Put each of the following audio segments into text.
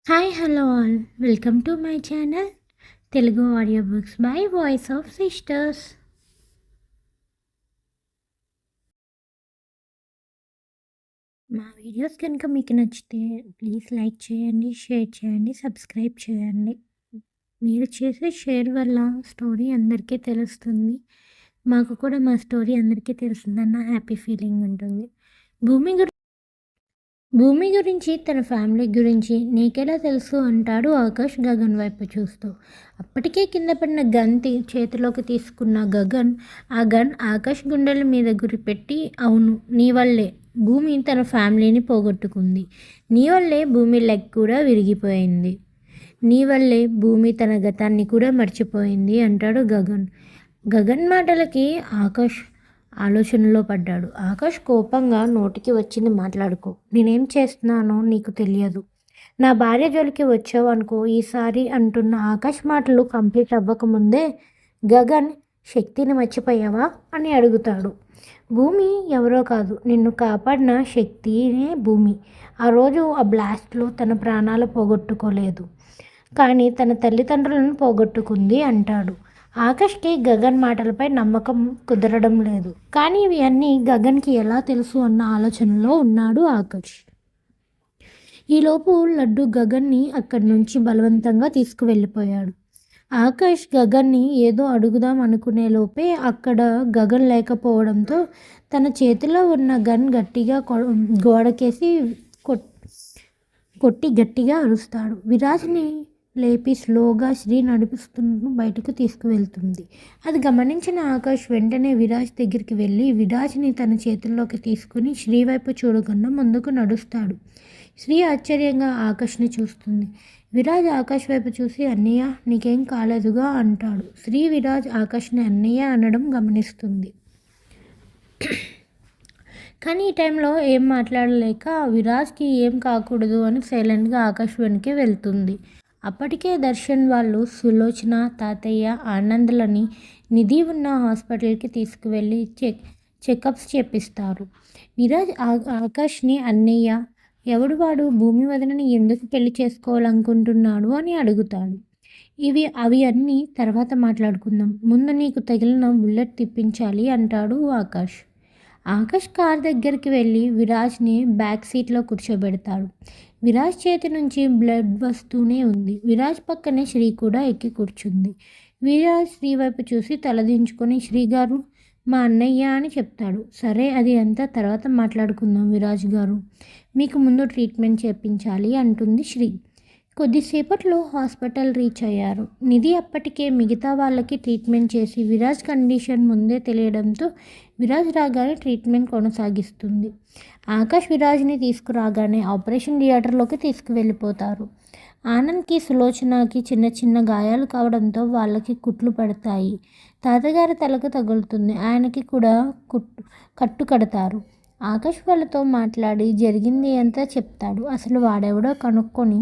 Hi hello all welcome to my channel Telugu audio books by voice of sisters. మా videos కనుక మీకు నచ్చితే please like చేయండి, share చేయండి, సబ్స్క్రైబ్ చేయండి. మీరు చేసే షేర్ వల్ల స్టోరీ అందరికీ తెలుస్తుంది. మాకు కూడా మా స్టోరీ అందరికీ తెలుస్తుందన్న హ్యాపీ ఫీలింగ్ ఉంటుంది. భూమి భూమి గురించి, తన ఫ్యామిలీ గురించి నీకెలా తెలుసు అంటాడు ఆకాష్ గగన్ వైపు చూస్తూ. అప్పటికే కింద పడిన గన్ చేతిలోకి తీసుకున్న గగన్ ఆ గన్ ఆకాష్ గుండెల మీద గురిపెట్టి, అవును నీ వల్లే భూమి తన ఫ్యామిలీని పోగొట్టుకుంది, నీ వల్లే భూమి లెగ్ కూడా విరిగిపోయింది, నీ వల్లే భూమి తన గతాన్ని కూడా మర్చిపోయింది అంటాడు గగన్. గగన్ మాటలకి ఆకాష్ ఆలోచనలో పడ్డాడు. ఆకాష్ కోపంగా, నోటికి వచ్చింది మాట్లాడుకో, నేనేం చేస్తున్నానో నీకు తెలియదు, నా భార్య జోలికి వచ్చావు అనుకో ఈసారి అంటున్న ఆకాష్ మాటలు కంప్లీట్ అవ్వకముందే గగన్, శక్తిని మర్చిపోయావా అని అడుగుతాడు. భూమి ఎవరో కాదు, నిన్ను కాపాడిన శక్తినే భూమి. ఆ రోజు ఆ బ్లాస్ట్లో తన ప్రాణాలు పోగొట్టుకోలేదు, కానీ తన తల్లిదండ్రులను పోగొట్టుకుంది అంటాడు. ఆకాష్కి గగన్ మాటలపై నమ్మకం కుదరడం లేదు, కానీ ఇవి అన్నీ గగన్కి ఎలా తెలుసు అన్న ఆలోచనలో ఉన్నాడు ఆకాష్. ఈలోపు లడ్డు గగన్ని అక్కడి నుంచి బలవంతంగా తీసుకువెళ్ళిపోయాడు. ఆకాష్ గగన్ని ఏదో అడుగుదాం అనుకునే లోపే అక్కడ గగన్ లేకపోవడంతో తన చేతిలో ఉన్న గన్ గట్టిగా గోడకేసి కొట్టి గట్టిగా అరుస్తాడు. విరాజ్ని లేపి స్లోగా శ్రీ నడిపిస్తూ బయటకు తీసుకువెళ్తుంది. అది గమనించిన ఆకాష్ వెంటనే విరాజ్ దగ్గరికి వెళ్ళి విరాజ్ని తన చేతుల్లోకి తీసుకుని శ్రీ వైపు చూడకుండా ముందుకు నడుస్తాడు. శ్రీ ఆశ్చర్యంగా ఆకాష్ని చూస్తుంది. విరాజ్ ఆకాష్ వైపు చూసి అన్నయ్య నీకేం కాలేదుగా అంటాడు. శ్రీ విరాజ్ ఆకాష్ని అన్నయ్య అనడం గమనిస్తుంది. కానీ ఈ టైంలో ఏం మాట్లాడలేక విరాజ్కి ఏం కాకూడదు అని సైలెంట్గా ఆకాష్ వెనకే వెళ్తుంది. అప్పటికే దర్శన్ వాళ్ళు సులోచన, తాతయ్య, ఆనంద్లని నిధి ఉన్న హాస్పిటల్కి తీసుకువెళ్ళి చెకప్స్ చేపిస్తారు. విరాజ్ ఆకాష్ని అన్నయ్య ఎవడు వాడు భూమి వదనని ఎందుకు పెళ్లి చేసుకోవాలనుకుంటున్నాడు అని అడుగుతాడు. అవి అన్నీ తర్వాత మాట్లాడుకుందాం, ముందు నీకు తగిలిన బుల్లెట్ తిప్పించాలి అంటాడు ఆకాష్. ఆకాష్ కార్ దగ్గరికి వెళ్ళి విరాజ్ని బ్యాక్ సీట్లో కూర్చోబెడతాడు. విరాజ్ చేతి నుంచి బ్లడ్ వస్తూనే ఉంది. విరాజ్ పక్కనే శ్రీ కూడా ఎక్కి కూర్చుంది. విరాజ్ శ్రీ వైపు చూసి తలదించుకొని శ్రీ గారు మా అన్నయ్య అని చెప్తాడు. సరే అది అంతా తర్వాత మాట్లాడుకుందాం విరాజ్ గారు, మీకు ముందు ట్రీట్మెంట్ చేయించాలి అంటుంది శ్రీ. కొద్దిసేపట్లో హాస్పిటల్ రీచ్ అయ్యారు. నిధి అప్పటికే మిగతా వాళ్ళకి ట్రీట్మెంట్ చేసి విరాజ్ కండిషన్ ముందే తెలియడంతో విరాజ్ రాగానే ట్రీట్మెంట్ కొనసాగిస్తుంది. ఆకాష్ విరాజ్ని తీసుకురాగానే ఆపరేషన్ థియేటర్లోకి తీసుకువెళ్ళిపోతారు. ఆనంద్కి, సులోచనకి చిన్న చిన్న గాయాలు కావడంతో వాళ్ళకి కుట్లు పడతాయి. తాతగారి తలకు తగులుతుంది, ఆయనకి కూడా కట్టు కడతారు. ఆకాష్ వాళ్ళతో మాట్లాడి జరిగింది అంతా చెప్తాడు. అసలు వాడెవడో కనుక్కొని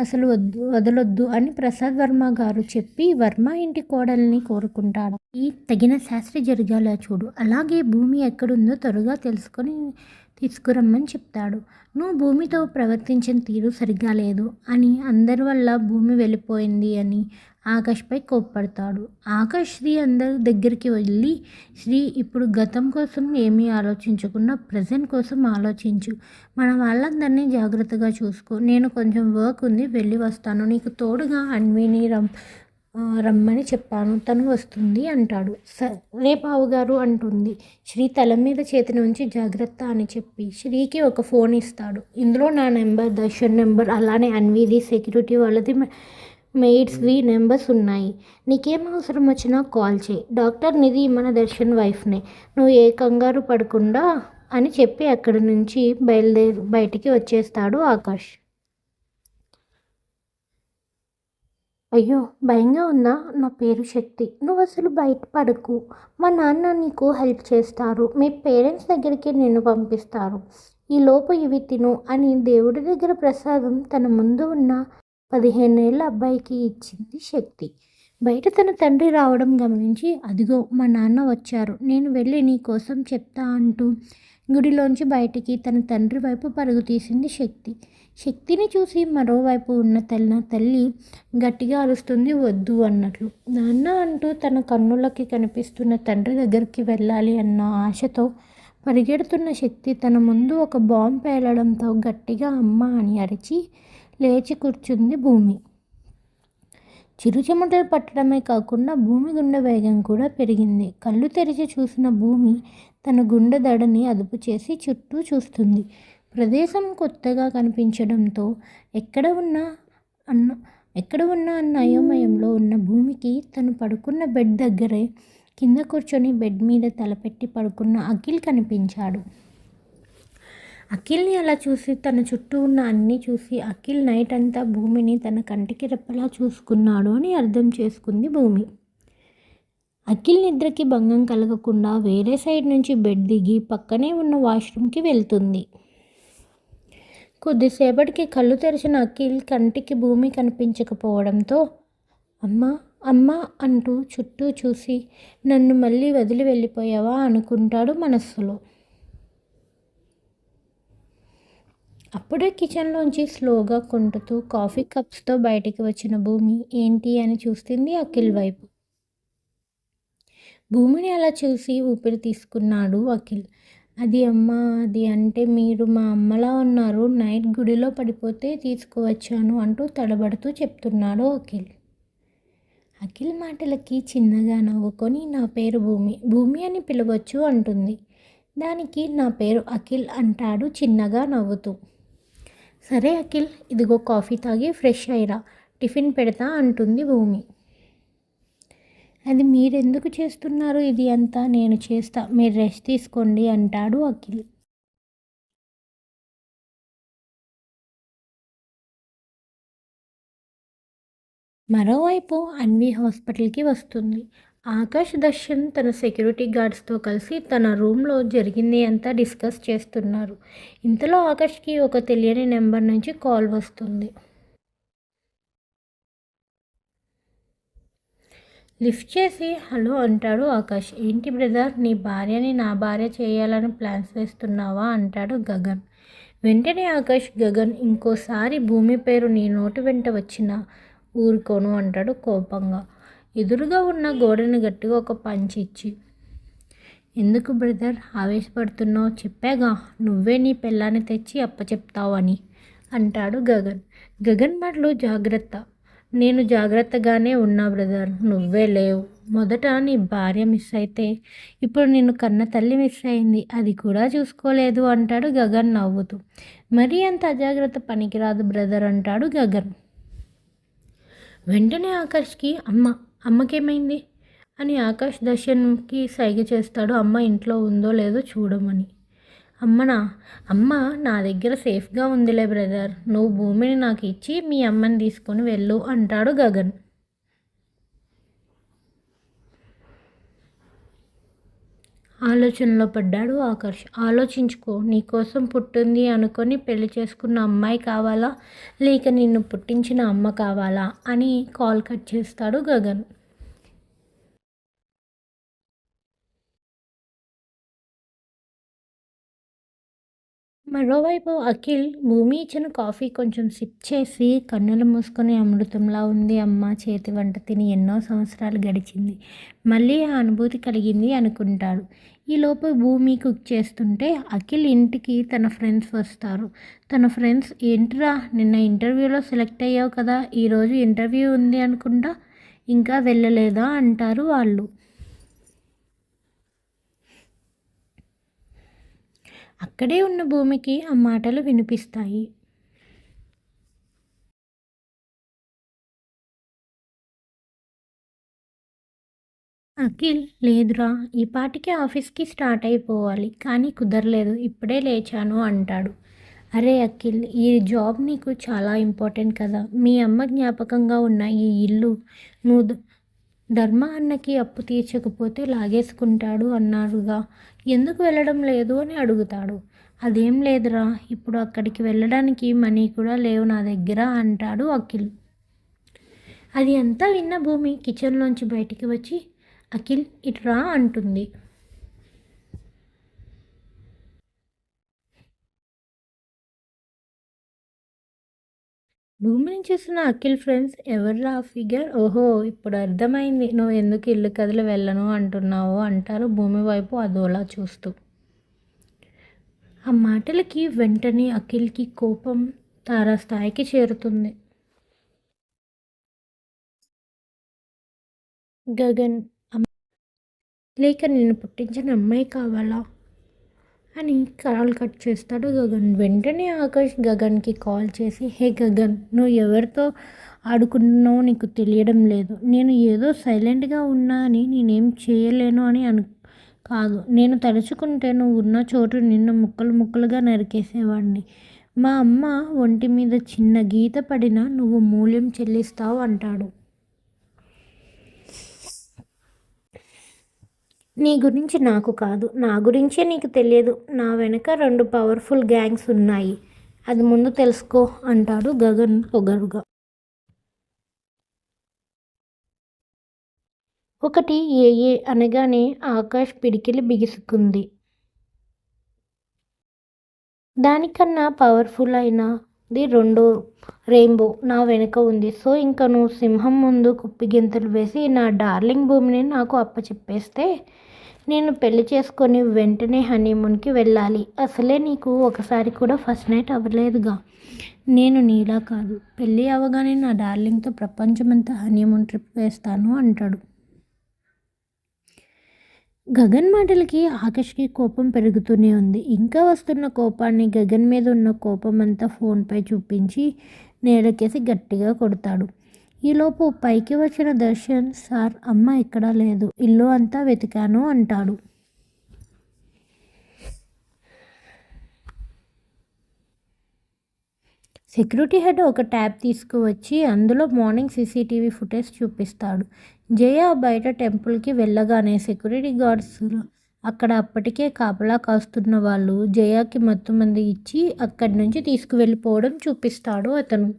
అసలు వదలొద్దు అని ప్రసాద్ వర్మ గారు చెప్పి వర్మ ఇంటి కోడల్ని కోరుకుంటాడు. ఈ తగిన శాస్త్రి జరిగేలా చూడు, అలాగే భూమి ఎక్కడుందో త్వరగా తెలుసుకొని తీసుకురమ్మని చెప్తాడు. నువ్వు భూమితో ప్రవర్తించిన తీరు సరిగ్గా లేదు అని, అందరి వల్ల భూమి వెళ్ళిపోయింది అని ఆకాష్పై కోప్పడతాడు. ఆకాష్ శ్రీ అందరి దగ్గరికి వెళ్ళి శ్రీ ఇప్పుడు గతం కోసం ఏమీ ఆలోచించకుండా ప్రజెంట్ కోసం ఆలోచించు, మన వాళ్ళందరినీ జాగ్రత్తగా చూసుకో, నేను కొంచెం వర్క్ ఉంది వెళ్ళి వస్తాను, నీకు తోడుగా అన్విని రమ్మని చెప్పాను, తను వస్తుంది అంటాడు. సరే బావుగారు అంటుంది. శ్రీ తల మీద చేతిని ఉంచి జాగ్రత్త అని చెప్పి శ్రీకి ఒక ఫోన్ ఇస్తాడు. ఇందులో నా నెంబర్, దర్శన్ నెంబర్, అలానే అన్విది, సెక్యూరిటీ వాళ్ళది, మెయిడ్స్వి నెంబర్స్ ఉన్నాయి, నీకేం అవసరం వచ్చినా కాల్ చేయి, డాక్టర్ నిధి మన దర్శన్ వైఫ్నే, నువ్వు ఏ కంగారు పడకుండా అని చెప్పి అక్కడి నుంచి బయటికి వచ్చేస్తాడు ఆకాష్. అయ్యో భయంగా ఉందా, నా పేరు శక్తి, నువ్వు అసలు బయటపడకు, మా నాన్న నీకు హెల్ప్ చేస్తారు, మీ పేరెంట్స్ దగ్గరికి నిన్ను పంపిస్తారు, ఈ లోపు ఇవి తిను అని దేవుడి దగ్గర ప్రసాదం తన ముందు ఉన్న 15 ఏళ్ళ అబ్బాయికి ఇచ్చింది శక్తి. బయట తన తండ్రి రావడం గమనించి అదిగో మా నాన్న వచ్చారు, నేను వెళ్ళి నీ కోసం చెప్తా అంటూ గుడిలోంచి బయటికి తన తండ్రి వైపు పరుగు తీసింది శక్తి. శక్తిని చూసి మరోవైపు ఉన్న తల్లి గట్టిగా అరుస్తుంది వద్దు అన్నట్లు. నాన్న అంటూ తన కన్నులకి కనిపిస్తున్న తండ్రి దగ్గరికి వెళ్ళాలి అన్న ఆశతో పరిగెడుతున్న శక్తి తన ముందు ఒక బాంబు పేలడంతో గట్టిగా అమ్మ అని అరిచి లేచి కూర్చుంది భూమి. చిరుచెమటలు పట్టడమే కాకుండా భూమి గుండె వేగం కూడా పెరిగింది. కళ్ళు తెరిచి చూసిన భూమి తన గుండె దడని అదుపు చేసి చుట్టూ చూస్తుంది. ప్రదేశం కొత్తగా కనిపించడంతో ఎక్కడ ఉన్నా అన్న అయోమయంలో ఉన్న భూమికి తను పడుకున్న బెడ్ దగ్గరే కింద కూర్చొని బెడ్ మీద తలపెట్టి పడుకున్న అఖిల్ కనిపించాడు. అఖిల్ని అలా చూసి తన చుట్టూ ఉన్న అన్నీ చూసి అఖిల్ నైట్ అంతా భూమిని తన కంటికి రెప్పలా చూసుకున్నాడు అని అర్థం చేసుకుంది భూమి. అఖిల్ నిద్రకి భంగం కలగకుండా వేరే సైడ్ నుంచి బెడ్ దిగి పక్కనే ఉన్న వాష్రూమ్కి వెళ్తుంది. కొద్దిసేపటికి కళ్ళు తెరిచిన అఖిల్ కంటికి భూమి కనిపించకపోవడంతో అమ్మా అమ్మా అంటూ చుట్టూ చూసి నన్ను మళ్ళీ వదిలి వెళ్ళిపోయావా అనుకుంటాడు మనస్సులో. అప్పుడే కిచెన్లోంచి స్లోగా కుంటుతూ కాఫీ కప్స్తో బయటికి వచ్చిన భూమి ఏంటి అని చూస్తుంది అఖిల్ వైపు. భూమిని అలా చూసి ఊపిరి తీసుకున్నాడు అఖిల్. అది అమ్మా, అది అంటే మీరు మా అమ్మలా ఉన్నారు, నైట్ గుడిలో పడిపోతే తీసుకువచ్చాను అంటూ తడబడుతూ చెప్తున్నాడు అఖిల్. అఖిల్ మాటలకి చిన్నగా నవ్వుకొని నా పేరు భూమి అని పిలవచ్చు అంటుంది. దానికి నా పేరు అఖిల్ అంటాడు చిన్నగా నవ్వుతూ. సరే అఖిల్, ఇదిగో కాఫీ తాగి ఫ్రెష్ అయ్యిరా, టిఫిన్ పెడతా అంటుంది భూమి. అది మీరెందుకు చేస్తున్నారు ఇది అంతా, నేను చేస్తా, మీరు రెస్ట్ తీసుకోండి అంటాడు అఖిల్. మరోవైపు అన్వి హాస్పిటల్కి వస్తుంది. ఆకాష్, దర్శన్ తన సెక్యూరిటీ గార్డ్స్తో కలిసి తన రూమ్లో జరిగింది అంతా డిస్కస్ చేస్తున్నారు. ఇంతలో ఆకాష్కి ఒక తెలియని నెంబర్ నుంచి కాల్ వస్తుంది. లిఫ్ట్ చేసి హలో అంటాడు ఆకాష్. ఏంటి బ్రదర్, నీ భార్యని నా భార్య చేయాలని ప్లాన్స్ వేస్తున్నావా అంటాడు గగన్. వెంటనే ఆకాష్, గగన్ ఇంకోసారి భూమి పేరు నీ నోటి వెంట వచ్చినా ఊరుకోను అంటాడు కోపంగా. ఎదురుగా ఉన్న గోడని గట్టిగా ఒక పంచి ఇచ్చి, ఎందుకు బ్రదర్ ఆవేశపడుతున్నావు, చెప్పాగా నువ్వే నీ పెళ్ళాన్ని తెచ్చి అప్పచెప్తావు అని అంటాడు గగన్. గగన్ మాటలు జాగ్రత్త, నేను జాగ్రత్తగానే ఉన్నా బ్రదర్, నువ్వే లేవు. మొదట నీ భార్య మిస్ అయితే ఇప్పుడు నిన్ను కన్న తల్లి మిస్ అయింది, అది కూడా చూసుకోలేదు అంటాడు గగన్ నవ్వుతూ. మరీ అంత అజాగ్రత్త పనికిరాదు బ్రదర్ అంటాడు గగన్. వెంటనే ఆకాష్కి అమ్మకేమైంది అని ఆకాష్ దర్శన్కి సైగ చేస్తాడు. అమ్మ ఇంట్లో ఉందో లేదో చూడమని. అమ్మ నా దగ్గర సేఫ్గా ఉందిలే బ్రదర్, నువ్వు భూమిని నాకు ఇచ్చి మీ అమ్మని తీసుకొని వెళ్ళు అంటాడు గగన్. ఆలోచనలో పడ్డాడు ఆకాష్. ఆలోచించుకో, నీకోసం పుట్టింది అనుకొని పెళ్లి చేసుకున్న అమ్మాయి కావాలా లేక నిన్ను పుట్టించిన అమ్మ కావాలా అని కాల్ కట్ చేస్తాడు గగన్. మరోవైపు అఖిల్ భూమి ఇచ్చిన కాఫీ కొంచెం సిప్ చేసి కన్నులు మూసుకొని అమృతంలా ఉంది అమ్మ చేతి వంట తిని ఎన్నో సంవత్సరాలు గడిచింది, మళ్ళీ ఆ అనుభూతి కలిగింది అనుకుంటాడు. ఈలోపు భూమి కుక్ చేస్తుంటే అఖిల్ ఇంటికి తన ఫ్రెండ్స్ వస్తారు. తన ఫ్రెండ్స్, ఏంటిరా నిన్న ఇంటర్వ్యూలో సెలెక్ట్ అయ్యావు కదా, ఈరోజు ఇంటర్వ్యూ ఉంది అనుకుంటా, ఇంకా వెళ్ళలేదా అంటారు వాళ్ళు. అక్కడే ఉన్న భూమికి ఆ మాటలు వినిపిస్తాయి. అఖిల్, లేదురా ఈ పాటికి ఆఫీస్కి స్టార్ట్ అయిపోవాలి, కానీ కుదరలేదు, ఇప్పుడే లేచాను అంటాడు. అరే అఖిల్, ఈ జాబ్ నీకు చాలా ఇంపార్టెంట్ కదా, మీ అమ్మ జ్ఞాపకంగా ఉన్న ఈ ఇల్లు నువ్వు ధర్మ అన్నకి అప్పు తీర్చకపోతే లాగేసుకుంటాడు అన్నాడుగా, ఎందుకు వెళ్ళడం లేదు అని అడుగుతాడు. అదేం లేదురా, ఇప్పుడు అక్కడికి వెళ్ళడానికి మనీ కూడా లేవు నా దగ్గర అంటాడు అఖిల్. అది అంతా విన్న భూమి కిచెన్లోంచి బయటికి వచ్చి అఖిల్ ఇట్రా అంటుంది. భూమిని చూసిన అఖిల్ ఫ్రెండ్స్ ఎవర్రా ఆ ఫిగర్? ఓహో! ఇప్పుడు అర్థమైంది నువ్వు ఎందుకు ఇల్లు కదిలి వెళ్ళను అంటున్నావో అంటారు భూమి వైపు అదోలా చూస్తూ. ఆ మాటలకి వెంటనే అఖిల్‌కి కోపం తారాస్థాయికి చేరుతుంది. గగన్ లేక నిన్ను పుట్టించిన అమ్మాయి కావాలా? అని కాల్ కట్ చేస్తాడు గగన్. వెంటనే ఆకాష్ గగన్కి కాల్ చేసి, హే గగన్, నువ్వు ఎవరితో ఆడుకుంటున్నావో నీకు తెలియడం లేదు. నేను ఏదో సైలెంట్గా ఉన్నా అని నేనేం చేయలేను అని కాదు. నేను తలుచుకుంటే నువ్వు ఉన్న చోటు నిన్ను ముక్కలు ముక్కలుగా నరికేసేవాడిని. మా అమ్మ ఒంటి మీద చిన్న గీత పడినా నువ్వు మూల్యం చెల్లిస్తావు అంటాడు. నీ గురించి నాకు కాదు, నా గురించే నీకు తెలియదు. నా వెనక 2 పవర్ఫుల్ గ్యాంగ్స్ ఉన్నాయి, అది ముందు తెలుసుకో అంటాడు గగన్ పొగరుగా. ఒకటి ఏ అనగానే ఆకాష్ పిడికిలి బిగుసుకుంది. దానికన్నా పవర్ఫుల్ అయినది రెండో రెయిన్బో నా వెనుక ఉంది. సో ఇంకా నువ్వు సింహం ముందు కుప్పిగింతలు వేసి నా డార్లింగ్ భూమిని నాకు అప్పచెప్పేస్తే నేను పెళ్లి చేసుకొని వెంటనే హనీమూన్కి వెళ్ళాలి. అసలే నీకు ఒకసారి కూడా ఫస్ట్ నైట్ అవ్వలేదుగా. నేను నీలా కాదు, పెళ్ళి అవ్వగానే నా డార్లింగ్తో ప్రపంచమంతా హనీమూన్ ట్రిప్ వేస్తాను అంటాడు. గగన్ మాటలకి ఆకాష్కి కోపం పెరుగుతూనే ఉంది. ఇంకా వస్తున్న కోపాన్ని గగన్ మీద ఉన్న కోపం అంతా ఫోన్పై చూపించి నేలకేసి గట్టిగా కొడతాడు. ఈలోపు పైకి వచ్చిన దర్శన్, సార్ అమ్మ ఎక్కడా లేదు, ఇల్లు అంతా వెతికాను అంటాడు. సెక్యూరిటీ హెడ్ ఒక ట్యాబ్ తీసుకువచ్చి అందులో మార్నింగ్ సీసీటీవీ ఫుటేజ్ చూపిస్తాడు. జయ బయట టెంపుల్కి వెళ్ళగానే సెక్యూరిటీ గార్డ్స్ అక్కడ అప్పటికే కాపలా కాస్తున్న వాళ్ళు జయకి మత్తుమంది ఇచ్చి అక్కడి నుంచి తీసుకువెళ్ళిపోవడం చూపిస్తాడు అతను.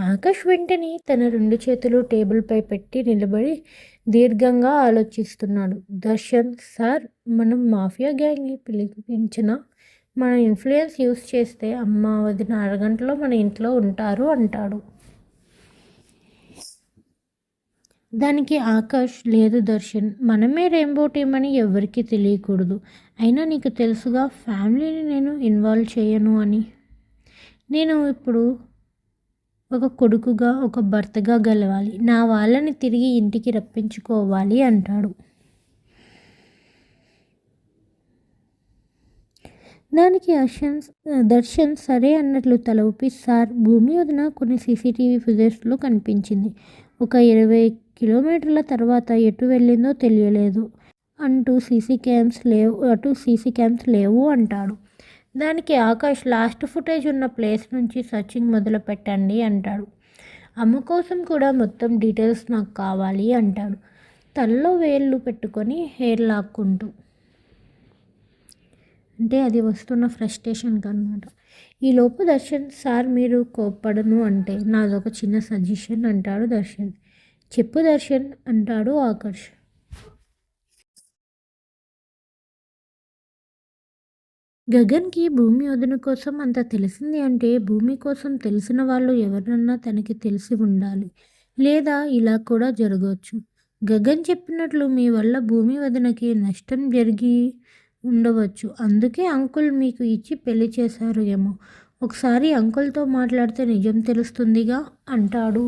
ఆకాష్ వెంటనే తన 2 చేతులు టేబుల్పై పెట్టి నిలబడి దీర్ఘంగా ఆలోచిస్తున్నాడు. దర్శన్ సార్, మనం మాఫియా గ్యాంగ్ని పిలిపించిన మన ఇన్ఫ్లుయెన్స్ యూస్ చేస్తే అమ్మ వదిన అరగంటలో మన ఇంట్లో ఉంటారు అంటాడు. దానికి ఆకాష్, లేదు దర్శన్, మనమే రెయిన్బో టీమ్ అని ఎవరికీ తెలియకూడదు. అయినా నీకు తెలుసుగా ఫ్యామిలీని నేను ఇన్వాల్వ్ చేయను అని. నేను ఇప్పుడు ఒక కొడుకుగా ఒక భర్తగా గెలవాలి, నా వాళ్ళని తిరిగి ఇంటికి రప్పించుకోవాలి అంటాడు. దానికి దర్శన్ సరే అన్నట్లు తల ఊపి, సార్ భూమి వదిన కొన్ని సీసీటీవీ ఫుటేజ్లో కనిపించింది. ఒక 20 కిలోమీటర్ల తర్వాత ఎటు వెళ్ళిందో తెలియలేదు అటు సీసీ క్యామ్స్ లేవు అంటాడు. దానికి ఆకాష్, లాస్ట్ ఫుటేజ్ ఉన్న ప్లేస్ నుంచి సర్చింగ్ మొదలు పెట్టండి అంటాడు. అమ్మ కోసం కూడా మొత్తం డీటెయిల్స్ నాకు కావాలి అంటాడు, తలలో వేళ్ళు పెట్టుకొని హెయిర్ లాక్కుంటూ. అంటే అది వస్తున్న ఫ్రస్ట్రేషన్కి అనమాట. ఈలోపు దర్శన్, సార్ మీరు కోప్పడను అంటే నాదొక చిన్న సజెషన్ అంటాడు దర్శన్. చెప్పు దర్శన్ అంటాడు ఆకర్ష్. గగన్కి భూమి వదిన కోసం అంత తెలిసింది అంటే భూమి కోసం తెలిసిన వాళ్ళు ఎవరన్నా తనకి తెలిసి ఉండాలి, లేదా ఇలా కూడా జరగవచ్చు. గగన్ చెప్పినట్లు మీ వల్ల భూమి వదినకి నష్టం జరిగి ఉండవచ్చు, అందుకే అంకుల్ మీకు ఇచ్చి పెళ్లి చేశారు ఏమో. ఒకసారి అంకుల్తో మాట్లాడితే నిజం తెలుస్తుందిగా అంటాడు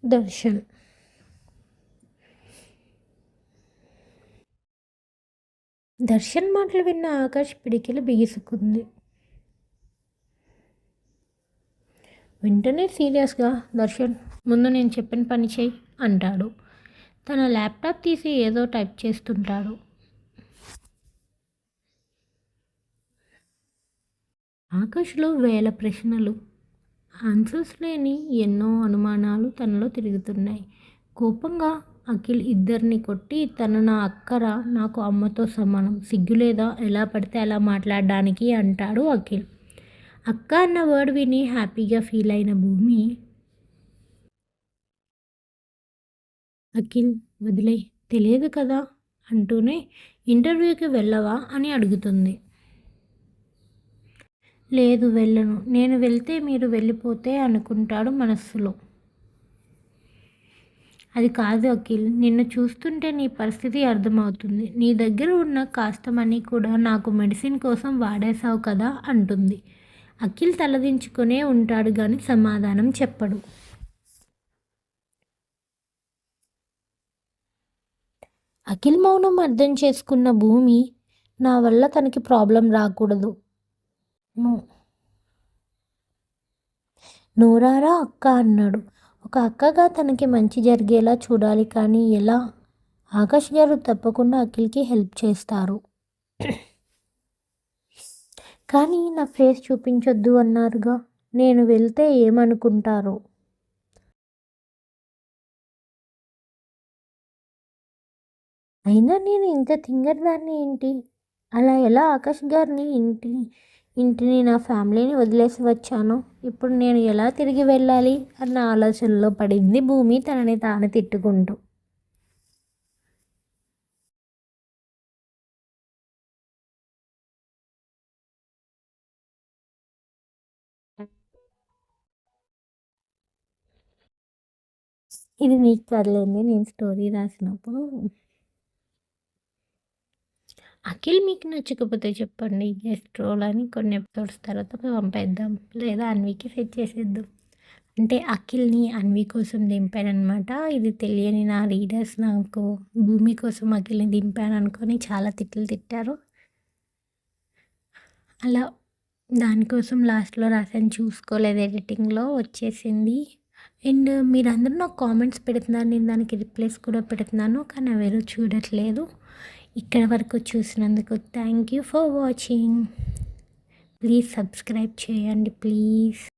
దర్శన్. దర్శన్ మాటలు విన్న ఆకాష్ పిడికిలు బిగుసుకుంది. వెంటనే సీరియస్గా, దర్శన్ ముందు నేను చెప్పిన పని చేయి అంటాడు. తన ల్యాప్టాప్ తీసి ఏదో టైప్ చేస్తుంటాడు. ఆకాష్లో వేల ప్రశ్నలు, ఆన్సర్స్ లేని ఎన్నో అనుమానాలు తనలో తిరుగుతున్నాయి. కోపంగా అఖిల్ ఇద్దరిని కొట్టి, తన నా అక్కరా, నాకు అమ్మతో సమానం, సిగ్గులేదా ఎలా పడితే అలా మాట్లాడడానికి అంటాడు అఖిల్. అక్క అన్న వర్డ్ విని హ్యాపీగా ఫీల్ అయిన భూమి, అఖిల్ వదిలే, తెలియదు కదా అంటూనే ఇంటర్వ్యూకి వెళ్ళవా అని అడుగుతుంది. లేదు వెళ్ళను, నేను వెళ్తే మీరు వెళ్ళిపోతే అనుకుంటాడు మనస్సులో. అది కాదు అఖిల్, నిన్ను చూస్తుంటే నీ పరిస్థితి అర్థమవుతుంది. నీ దగ్గర ఉన్న కాస్త మనీ కూడా నాకు మెడిసిన్ కోసం వాడేశావు కదా అంటుంది. అఖిల్ తలదించుకునే ఉంటాడు కానీ సమాధానం చెప్పడు. అఖిల్ మౌనం అర్థం చేసుకున్న భూమి, నా వల్ల తనకి ప్రాబ్లం రాకూడదు. ను- నోరారా అక్క అన్నాడు. ఒక అక్కగా తనకి మంచి జరిగేలా చూడాలి, కానీ ఎలా? ఆకాష్ గారు తప్పకుండా అఖిల్కి హెల్ప్ చేస్తారు. కానీ నా ఫేస్ చూపించొద్దు అన్నారుగా, నేను వెళ్తే ఏమనుకుంటారో. అయినా నేను ఇంత తింగరదాన్ని ఏంటి? అలా ఎలా ఆకాష్ గారిని ఇంటిని నా ఫ్యామిలీని వదిలేసి వచ్చాను. ఇప్పుడు నేను ఎలా తిరిగి వెళ్ళాలి అన్న ఆలోచనలో పడింది భూమి తనని తాను తిట్టుకుంటూ. ఇది మీకు కదలండి, నేను స్టోరీ రాసినప్పుడు. అఖిల్ మీకు నచ్చకపోతే చెప్పండి, గెస్ట్ రోల్ అని కొన్ని ఎపిసోడ్స్ తర్వాత పంపేద్దాం, లేదా అన్వికి సెట్ చేసేద్దాం. అంటే అఖిల్ని అన్వి కోసం దింపానమాట. ఇది తెలియని నా రీడర్స్ నాకు భూమి కోసం అఖిల్ని దింపాను అనుకొని చాలా తిట్లు తిట్టారు. అలా దానికోసం లాస్ట్లో రాసాను, చూసుకోలేదు, ఎడిటింగ్లో వచ్చేసింది. అండ్ మీరందరూ నాకు కామెంట్స్ పెడుతున్నారు, నేను దానికి రిప్లైస్ కూడా పెడుతున్నాను, కానీ ఎవరు చూడట్లేదు. ఇక్కడ వరకు చూసినందుకు thank you for watching. Please subscribe చేయండి ప్లీజ్.